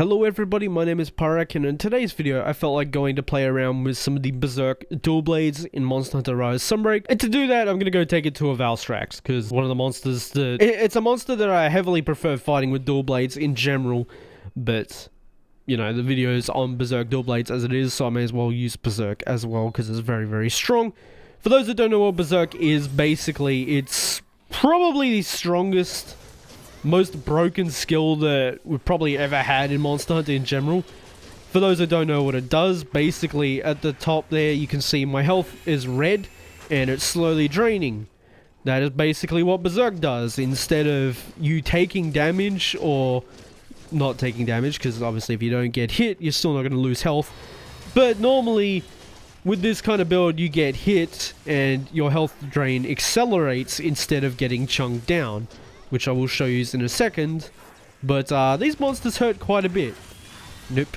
Hello everybody, my name is Pyrac, and in today's video I felt like going to play around with some of the Berserk dual blades in Monster Hunter Rise Sunbreak. And to do that, I'm going to go take it to a Valstrax, because one of the monsters that... It's a monster that I heavily prefer fighting with dual blades in general, but... you know, the video is on Berserk dual blades as it is, so I may as well use Berserk as well, because it's very, very strong. For those that don't know what Berserk is, basically, it's probably the strongest... most broken skill that we've probably ever had in Monster Hunter in general. For those that don't know what it does, basically at the top there you can see my health is red and it's slowly draining. That is basically what Berserk does. Instead of you taking damage or not taking damage, because obviously if you don't get hit you're still not going to lose health, but normally with this kind of build you get hit and your health drain accelerates instead of getting chunked down, which I will show you in a second. But these monsters hurt quite a bit. Nope.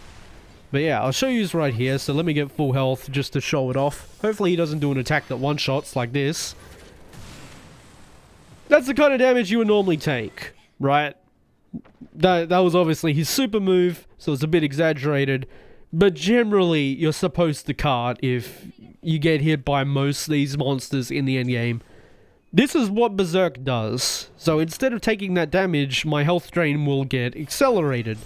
But yeah, I'll show you right here. So let me get full health just to show it off. Hopefully he doesn't do an attack that one-shots like this. That's the kind of damage you would normally take, right? That was obviously his super move, so it's a bit exaggerated. But generally, you're supposed to cart if you get hit by most of these monsters in the endgame. This is what Berserk does. So instead of taking that damage, my health drain will get accelerated.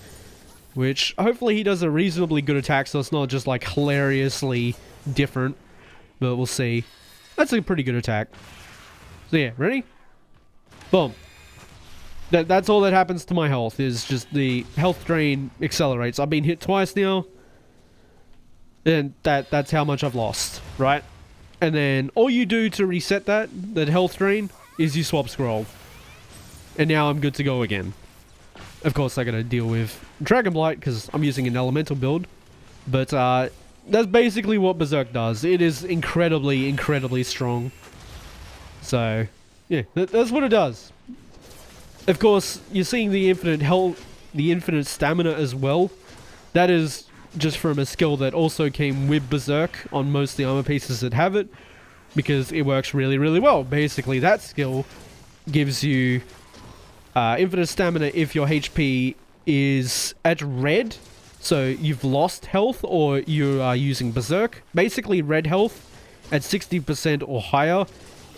Which, hopefully he does a reasonably good attack, so it's not just like hilariously different. But we'll see. That's a pretty good attack. So yeah, ready? Boom. That's all that happens to my health, is just the health drain accelerates. I've been hit twice now. And that's how much I've lost, right? And then all you do to reset that health drain is you swap scroll. And now I'm good to go again. Of course I gotta deal with Dragon Blight because I'm using an elemental build. But that's basically what Berserk does. It is incredibly, incredibly strong. So, yeah, that's what it does. Of course, you're seeing the infinite health, the infinite stamina as well. That is just from a skill that also came with Berserk on most of the armor pieces that have it, because it works really, really well. Basically, that skill gives you infinite stamina if your HP is at red, so you've lost health or you are using Berserk. Basically, red health at 60% or higher,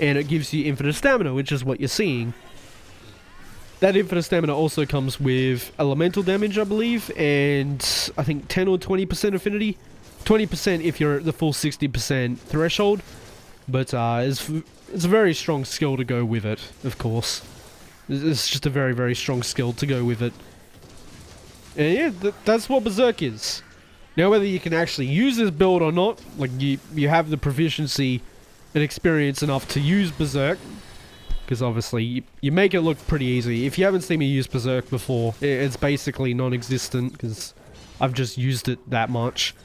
and it gives you infinite stamina, which is what you're seeing. That infinite stamina also comes with elemental damage, I believe, and I think 10 or 20% affinity. 20% if you're at the full 60% threshold, but it's a very strong skill to go with it, of course. It's just a very, very strong skill to go with it. And yeah, that's what Berserk is. Now, whether you can actually use this build or not, like you have the proficiency and experience enough to use Berserk, because obviously you make it look pretty easy. If you haven't seen me use Berserk before, it's basically non-existent because I've just used it that much.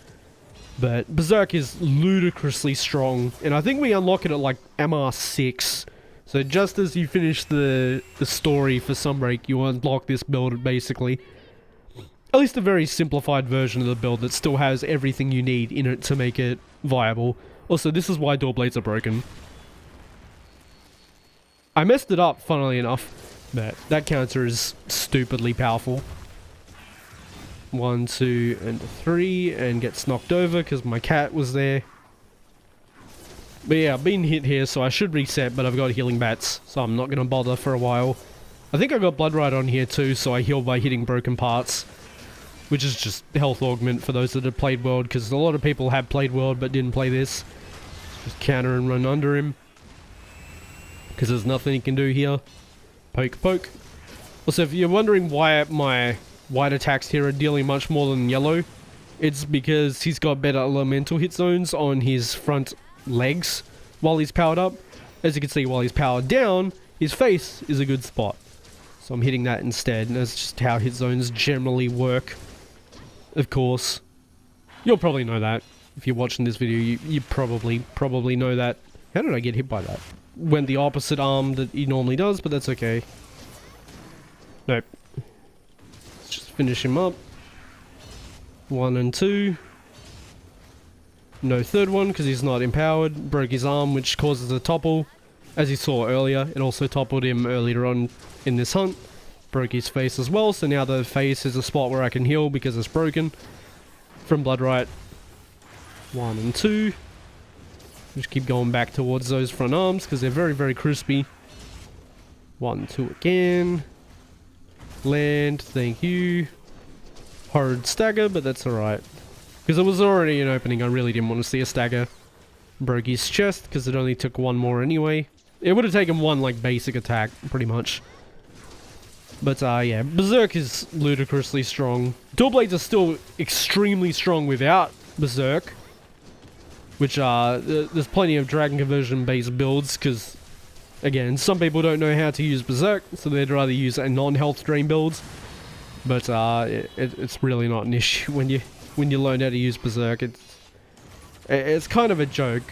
But Berserk is ludicrously strong, and I think we unlock it at like MR6. So just as you finish the story for Sunbreak, you unlock this build basically. At least a very simplified version of the build that still has everything you need in it to make it viable. Also, this is why door blades are broken. I messed it up, funnily enough, but that counter is stupidly powerful. 1, 2, and 3, and gets knocked over because my cat was there. But yeah, I've been hit here, so I should reset, but I've got healing bats, so I'm not going to bother for a while. I think I got Blood Ride on here too, so I heal by hitting broken parts, which is just health augment for those that have played World, because a lot of people have played World but didn't play this. Just counter and run under him, because there's nothing you can do here. Poke, poke. Also, if you're wondering why my white attacks here are dealing much more than yellow, it's because he's got better elemental hit zones on his front legs while he's powered up. As you can see, while he's powered down, his face is a good spot. So I'm hitting that instead, and that's just how hit zones generally work. Of course, you'll probably know that. If you're watching this video, you probably know that. How did I get hit by that? Went the opposite arm that he normally does, but that's okay. Nope. Let's just finish him up. 1 and 2. No third one because he's not empowered. Broke his arm, which causes a topple. As you saw earlier, it also toppled him earlier on in this hunt. broke his face as well, so now the face is a spot where I can heal because it's broken from Blood Right 1 and 2. Just keep going back towards those front arms because they're very, very crispy. 1, 2 again. Land, thank you. Horrid stagger, but that's alright. Because it was already an opening, I really didn't want to see a stagger. Broke his chest because it only took one more anyway. It would have taken one, like, basic attack, pretty much. But, yeah, Berserk is ludicrously strong. Dual Blades are still extremely strong without Berserk. Which, there's plenty of Dragon Conversion-based builds, because, again, some people don't know how to use Berserk, so they'd rather use a non-health drain builds. But, it's really not an issue when you learn how to use Berserk. It's kind of a joke.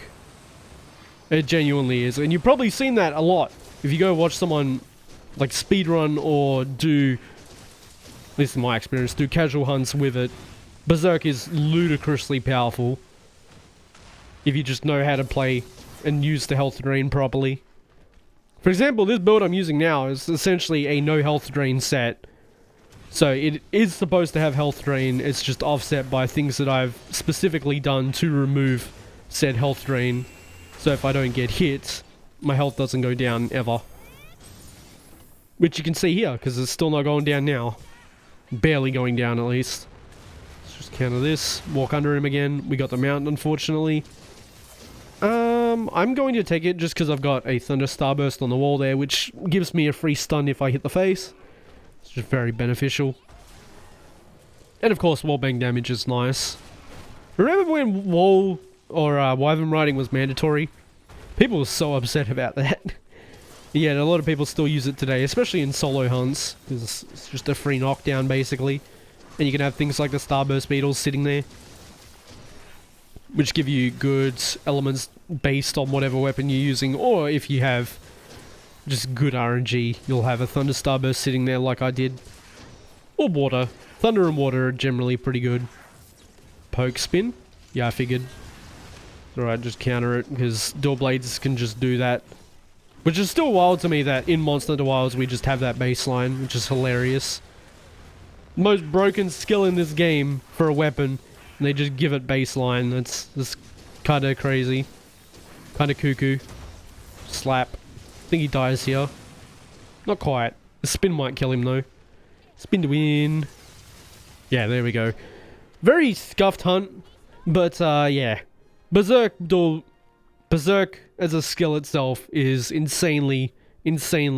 It genuinely is. And you've probably seen that a lot. If you go watch someone like speedrun or do, at least in my experience, do casual hunts with it, Berserk is ludicrously powerful. If you just know how to play and use the health drain properly. For example, this build I'm using now is essentially a no health drain set. So it is supposed to have health drain, it's just offset by things that I've specifically done to remove said health drain. So if I don't get hit, my health doesn't go down ever. Which you can see here, because it's still not going down now. Barely going down at least. Let's just counter this, walk under him again. We got the mount, unfortunately. I'm going to take it just because I've got a Thunder Starburst on the wall there, which gives me a free stun if I hit the face. It's just very beneficial. And of course, wallbang damage is nice. Remember when wall or wyvern riding was mandatory? People were so upset about that. Yeah, a lot of people still use it today, especially in solo hunts, because it's just a free knockdown basically. And you can have things like the Starburst Beetles sitting there, which give you good elements based on whatever weapon you're using, or if you have just good RNG, you'll have a Thunder Starburst sitting there like I did. Or water. Thunder and water are generally pretty good. Poke spin? Yeah, I figured. Alright, just counter it, because Dual Blades can just do that. Which is still wild to me that in Monster Hunter Wilds we just have that baseline, which is hilarious. Most broken skill in this game for a weapon, and they just give it baseline. That's kind of crazy. Kind of cuckoo. Slap. I think he dies here. Not quite. The spin might kill him though. Spin to win. Yeah, there we go. Very scuffed hunt, but yeah. Berserk as a skill itself is insanely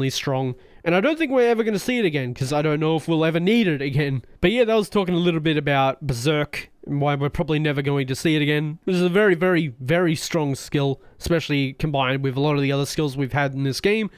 strong. And I don't think we're ever going to see it again, because I don't know if we'll ever need it again. But yeah, that was talking a little bit about Berserk, and why we're probably never going to see it again. This is a very strong skill, especially combined with a lot of the other skills we've had in this game,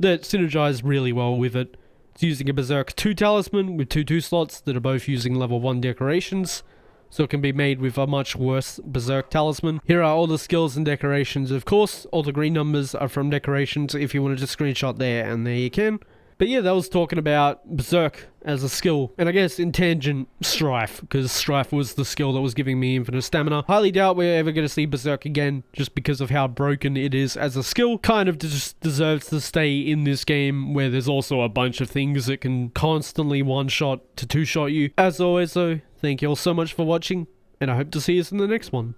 that synergize really well with it. It's using a Berserk 2 talisman with 2 slots that are both using level 1 decorations, so it can be made with a much worse Berserk talisman. Here are all the skills and decorations, of course. All the green numbers are from decorations if you wanted to screenshot there, and there you can. But yeah, that was talking about Berserk as a skill. And I guess in tangent, Strife, because Strife was the skill that was giving me infinite stamina. Highly doubt we're ever going to see Berserk again, just because of how broken it is as a skill. Kind of just deserves to stay in this game, where there's also a bunch of things that can constantly one-shot to two-shot you. As always though, thank you all so much for watching, and I hope to see you in the next one.